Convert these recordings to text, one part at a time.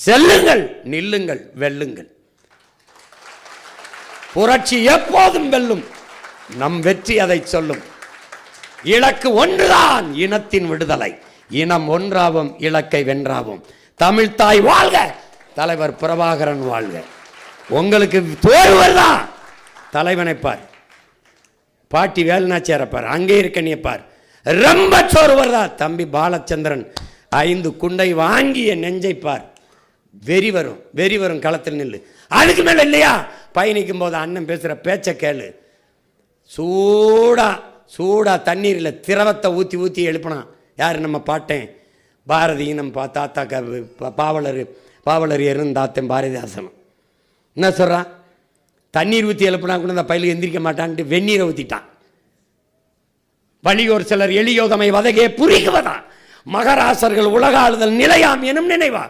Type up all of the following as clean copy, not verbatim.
செல்லுங்கள், நில்லுங்கள், வெல்லுங்கள். புரட்சி எப்போதும் வெல்லும். நம் வெற்றி அதை சொல்லும். இலக்கு ஒன்றுதான், இனத்தின் விடுதலை. இனம் ஒன்றாவும், இலக்கை வென்றாவும். தமிழ்தாய் வாழ்க, தலைவர் பிரபாகரன் வாழ்க. உங்களுக்கு தோல்வர்தான் தலைவனை பார், பாட்டி வேலுநாச்சியாரை பார், அங்கே இருக்க நீ பார். ரொம்ப சோறுவர்தா தம்பி பாலச்சந்திரன் 5 குண்டை வாங்கிய நெஞ்சை பார். வெறி வரும், வெறி வரும். களத்தில் நில்லு. அதுக்கு மேல இல்லையா, பயணிக்கும் போது அண்ணன் பேசுற பேச்ச கேளு. சூடா சூடா தண்ணீரில் திரவத்தை ஊற்றி ஊற்றி எழுப்பினான். யார்? நம்ம பாட்டேன் பாரதி. நம்ம தாத்தா பாவலர் இருந்தாத்தேன் பாரதிதாசனம். என்ன சொல்கிறான்? தண்ணீர் ஊற்றி எழுப்பினா கூட இந்த பயிலுக்கு எந்திரிக்க மாட்டான்ட்டு வெந்நீரை ஊற்றிட்டான். வலியோர் சிலர் எளியோதமை வதகே புரிகுவதா, மகராசர்கள் உலக ஆளுதல் நிலையாம் எனும் நினைவா,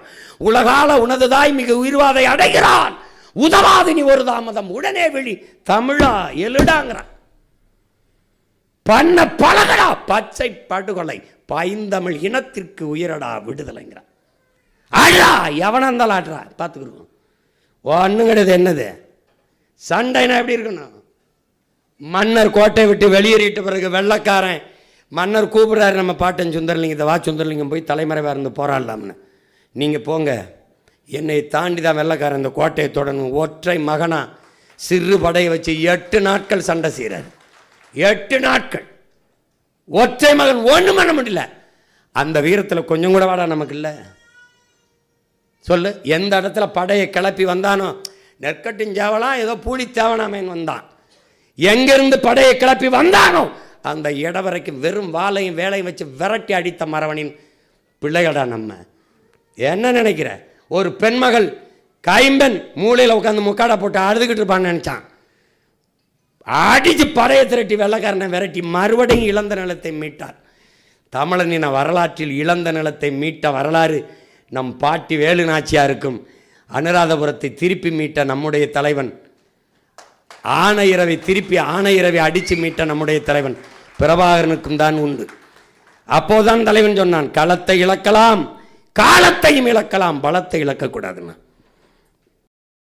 உலகால உனதுதாய் மிக உயிர்வாதை அடைகிறான், உதவாது நீ ஒரு தாமதம் உடனே வெளி தமிழா எழுடாங்கிறான். பண்ண பழகடா பச்சை படுகொலை, பைந்தமிழ் இனத்திற்கு உயிரடா விடுதலைங்கிறான். அழா எவனாந்தாலும் ஆடுறா, பார்த்துக்கிருக்கோம். ஒன்றும் கிடையாது. என்னது சண்டைனா எப்படி இருக்கணும்? மன்னர் கோட்டை விட்டு வெளியேறிட்ட பிறகு வெள்ளக்காரன் மன்னர் கூப்பிடுறாரு நம்ம பாட்டன் சுந்தரலிங்கத்தை, வா சுந்தரலிங்கம் போய் தலைமறைவாக இருந்து போராடலாம்னு. நீங்கள் போங்க, என்னை தாண்டி தான் வெள்ளக்காரன் இந்த கோட்டையை தொடரணும். ஒற்றை மகனா சிறு படையை வச்சு 8 நாட்கள் சண்டை செய்கிறார். 8 நாட்கள் ஒற்றை மகன், ஒன்றும் பண்ண முடியல. அந்த வீரத்தில் கொஞ்சம் கூட வாடா நமக்கு இல்லை. சொல்லு, எந்த இடத்துல படையை கிளப்பி வந்தானோ, நெற்கட்டின் ஜாவலாம் ஏதோ பூலி தேவனாமேன் வந்தான். எங்கிருந்து படையை கிளப்பி வந்தானோ அந்த இடம் வரைக்கும் வெறும் வாளையும் வேலையும் வச்சு விரட்டி அடித்த மரவனின் பிள்ளைகடா நம்ம. என்ன நினைக்கிற? ஒரு பெண்மகள் கைம்பெண் மூளையில் உட்காந்து முக்காடை போட்டு அழுதுகிட்டு இருப்பான்னு நினைச்சான். அடிச்சு படையை திரட்டி வெள்ளக்காரனை விரட்டி மறுபடியும் இழந்த நிலத்தை மீட்டார். தமிழனின வரலாற்றில் இழந்த நிலத்தை மீட்ட வரலாறு நம் பாட்டி வேலு நாச்சியாருக்கும், அனுராதபுரத்தை திருப்பி மீட்ட நம்முடைய தலைவன், ஆனையிறவை திருப்பி ஆனையிறவை அடித்து மீட்ட நம்முடைய தலைவன் பிரபாகரனுக்கும் தான் உண்டு. அப்போதான் தலைவன் சொன்னான், களத்தை இழக்கலாம், காலத்தையும் இழக்கலாம், பலத்தை இழக்கக்கூடாதுன்னா.